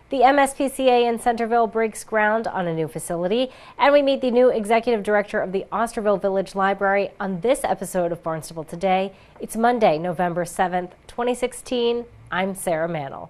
The MSPCA in Centerville breaks ground on a new facility, and we meet the new executive director of the Osterville Village Library on this episode of Barnstable Today. It's Monday, November 7th, 2016. I'm Sarah Mannel.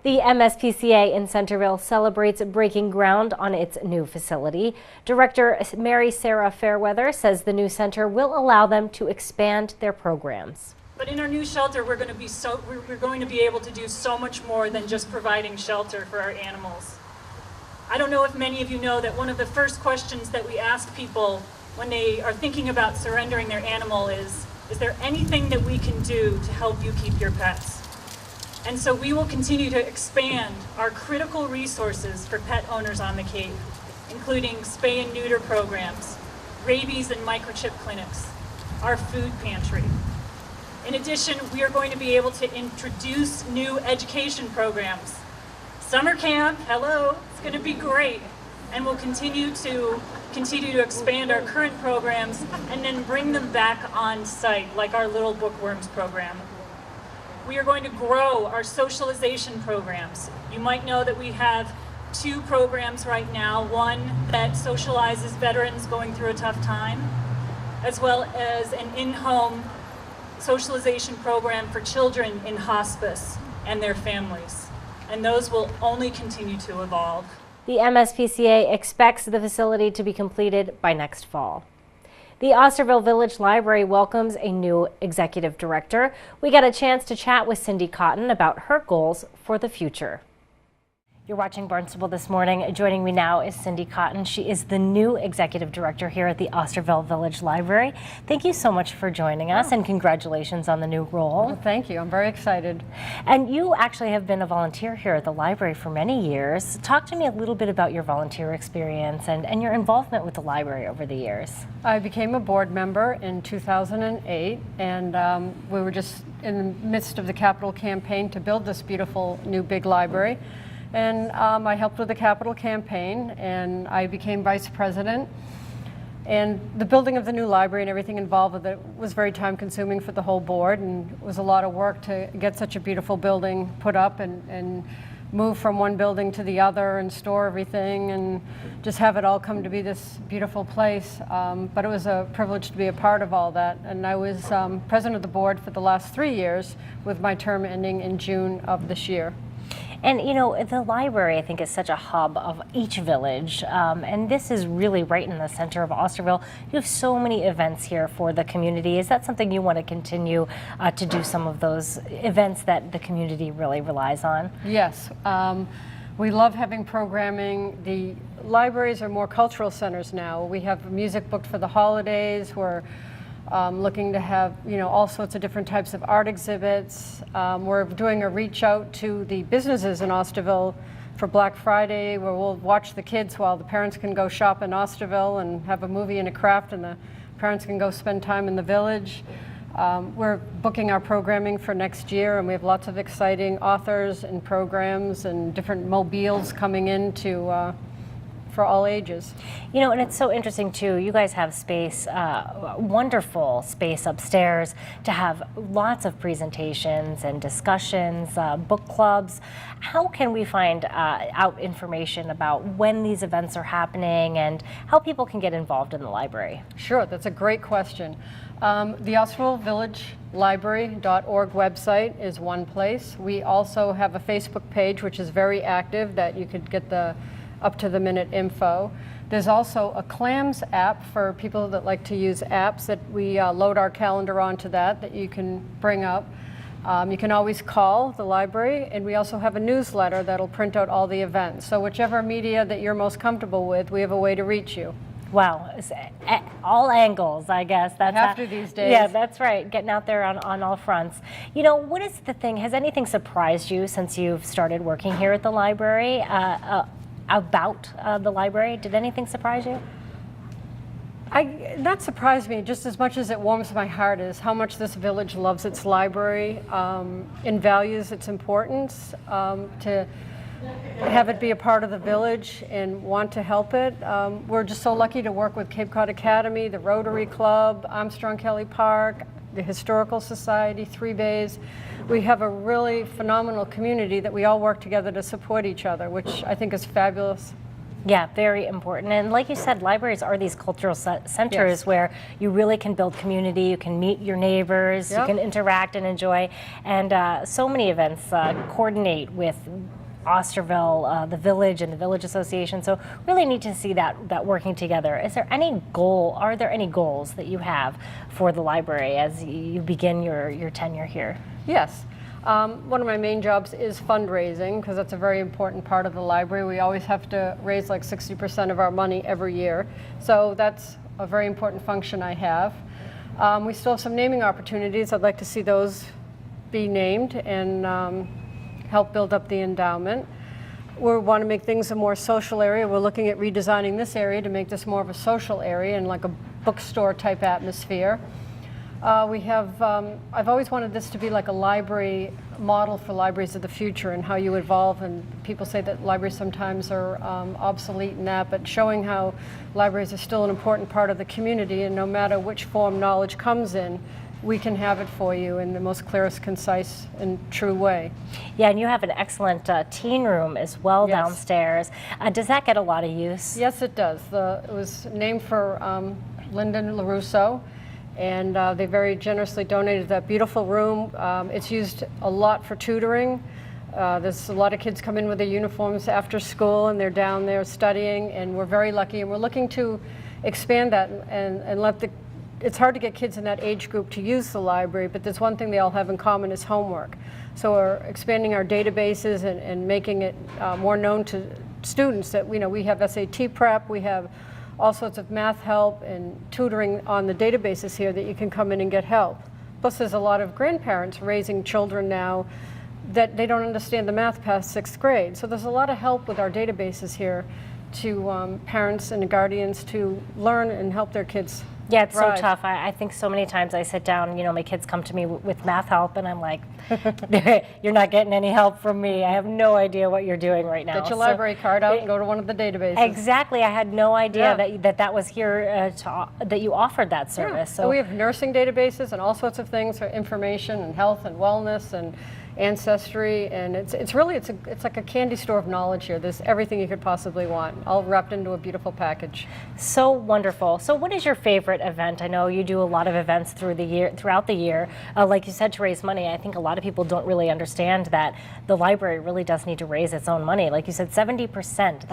The MSPCA in Centerville celebrates breaking ground on its new facility. Director Mary Sarah Fairweather says the new center will allow them to expand their programs. But in our new shelter, we're going to be able to do so much more than just providing shelter for our animals. I don't know if many of you know that one of the first questions that we ask people when they are thinking about surrendering their animal is there anything that we can do to help you keep your pets? And so we will continue to expand our critical resources for pet owners on the Cape, including spay and neuter programs, rabies and microchip clinics, our food pantry. In addition, we are going to be able to introduce new education programs. Summer camp, hello, it's going to be great. And we'll continue to expand our current programs and then bring them back on site, like our Little Bookworms program. We are going to grow our socialization programs. You might know that we have two programs right now, one that socializes veterans going through a tough time, as well as an in-home socialization program for children in hospice and their families. And those will only continue to evolve. The MSPCA expects the facility to be completed by next fall. The Osterville Village Library welcomes a new executive director. We got a chance to chat with Cindy Cotton about her goals for the future. You're watching Barnstable this morning. Joining me now is Cindy Cotton. She is the new executive director here at the Osterville Village Library. Thank you so much for joining us, and congratulations on the new role. Well, thank you. I'm very excited. And you actually have been a volunteer here at the library for many years. Talk to me a little bit about your volunteer experience and your involvement with the library over the years. I became a board member in 2008, and we were just in the midst of the capital campaign to build this beautiful new big library. And I helped with the capital campaign, and I became vice president. And the building of the new library and everything involved with it was very time consuming for the whole board, and it was a lot of work to get such a beautiful building put up and move from one building to the other and store everything and just have it all come to be this beautiful place. But it was a privilege to be a part of all that. And I was president of the board for the last 3 years, with my term ending in June of this year. And you know, the library, I think, is such a hub of each village, and this is really right in the center of Osterville. You have so many events here for the community. Is that something you want to continue to do, some of those events that the community really relies on? Yes. We love having programming. The libraries are more cultural centers now. We have music booked for the holidays. We're looking to have, all sorts of different types of art exhibits. We're doing a reach out to the businesses in Osterville for Black Friday, where we'll watch the kids while the parents can go shop in Osterville and have a movie and a craft, and the parents can go spend time in the village. We're booking our programming for next year, and we have lots of exciting authors and programs and different mobiles coming in for all ages. You know, and it's so interesting too, you guys have space, wonderful space upstairs to have lots of presentations and discussions, book clubs. How can we find out information about when these events are happening and how people can get involved in the library? Sure, that's a great question. The Osterville Village Library.org website is one place. We also have a Facebook page, which is very active, that you could get the up-to-the-minute info. There's also a CLAMS app for people that like to use apps that we load our calendar onto that you can bring up. You can always call the library, and we also have a newsletter that'll print out all the events. So whichever media that you're most comfortable with, we have a way to reach you. Wow, all angles, I guess. That's have to these days. Yeah, that's right, getting out there on all fronts. You know, what is the thing, has anything surprised you since you've started working here at the library? about the library? Did anything surprise you? That surprised me just as much as it warms my heart is how much this village loves its library and values its importance to have it be a part of the village and want to help it. We're just so lucky to work with Cape Cod Academy, the Rotary Club, Armstrong Kelly Park, the Historical Society, 3 Bays. We have a really phenomenal community that we all work together to support each other, which I think is fabulous. Yeah, very important. And like you said, libraries are these cultural centers Yes. where you really can build community, you can meet your neighbors, Yep. you can interact and enjoy. And so many events coordinate with Osterville, the village and the village association. So really need to see that working together. Is there any goal, are there any goals that you have for the library as you begin your tenure here? Yes. One of my main jobs is fundraising because that's a very important part of the library. We always have to raise like 60% of our money every year. So that's a very important function I have. We still have some naming opportunities. I'd like to see those be named and help build up the endowment. We want to make things a more social area. We're looking at redesigning this area to make this more of a social area and like a bookstore type atmosphere. I've always wanted this to be like a library model for libraries of the future and how you evolve, and people say that libraries sometimes are obsolete in that, but showing how libraries are still an important part of the community, and no matter which form knowledge comes in, we can have it for you in the most clearest, concise, and true way. Yeah, and you have an excellent teen room as well downstairs. Does that get a lot of use? Yes, it does. It was named for Lyndon LaRusso, and they very generously donated that beautiful room. It's used a lot for tutoring. There's a lot of kids come in with their uniforms after school and they're down there studying, and we're very lucky, and we're looking to expand that and let it's hard to get kids in that age group to use the library, but there's one thing they all have in common is homework. So we're expanding our databases and making it more known to students that we have SAT prep, we have all sorts of math help and tutoring on the databases here that you can come in and get help. Plus there's a lot of grandparents raising children now that they don't understand the math past 6th grade. So there's a lot of help with our databases here to parents and guardians to learn and help their kids. Yeah, it's thrive. so tough. I think so many times I sit down, my kids come to me with math help, and I'm like, you're not getting any help from me. I have no idea what you're doing right now. Get your library card out and go to one of the databases. Exactly. I had no idea that was here, that you offered that service. So we have nursing databases and all sorts of things for information and health and wellness and ancestry, and it's like a candy store of knowledge here. There's everything you could possibly want, all wrapped into a beautiful package. So wonderful. So what is your favorite event? I know you do a lot of events throughout the year, like you said, to raise money. I think a lot of people don't really understand that the library really does need to raise its own money. Like you said, 70%.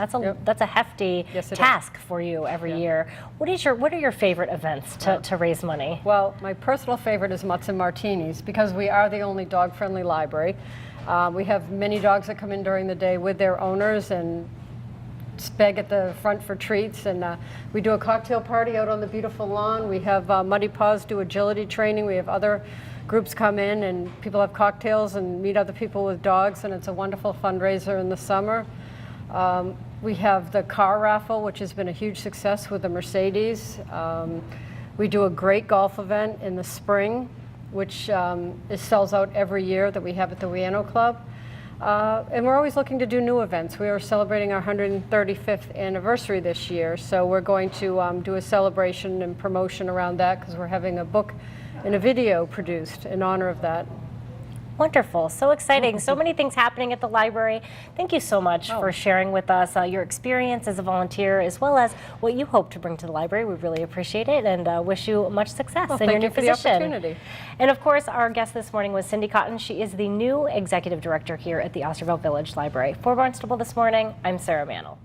That's a hefty task for you every year. What are your favorite events to raise money? Well, my personal favorite is Mutts and Martinis because we are the only dog-friendly library. We have many dogs that come in during the day with their owners and beg at the front for treats, and we do a cocktail party out on the beautiful lawn. We have Muddy Paws do agility training. We have other groups come in and people have cocktails and meet other people with dogs, and it's a wonderful fundraiser in the summer. We have the car raffle, which has been a huge success with the Mercedes. We do a great golf event in the spring, which sells out every year, that we have at the Wiano Club. And we're always looking to do new events. We are celebrating our 135th anniversary this year, so we're going to do a celebration and promotion around that because we're having a book and a video produced in honor of that. Wonderful. So exciting. So many things happening at the library. Thank you so much for sharing with us your experience as a volunteer, as well as what you hope to bring to the library. We really appreciate it and wish you much success in your new position. Thank you for the opportunity. And of course, our guest this morning was Cindy Cotton. She is the new executive director here at the Osterville Village Library. For Barnstable This Morning, I'm Sarah Mantle.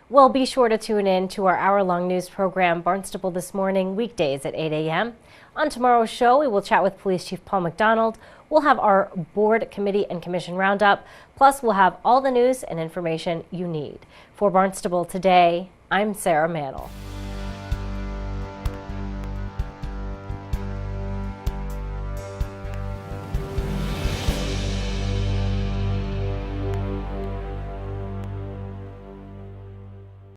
Well, be sure to tune in to our hour-long news program, Barnstable This Morning, weekdays at 8 a.m. On tomorrow's show, we will chat with Police Chief Paul McDonald. We'll have our board, committee, and commission roundup. Plus, we'll have all the news and information you need. For Barnstable Today, I'm Sarah Mantle.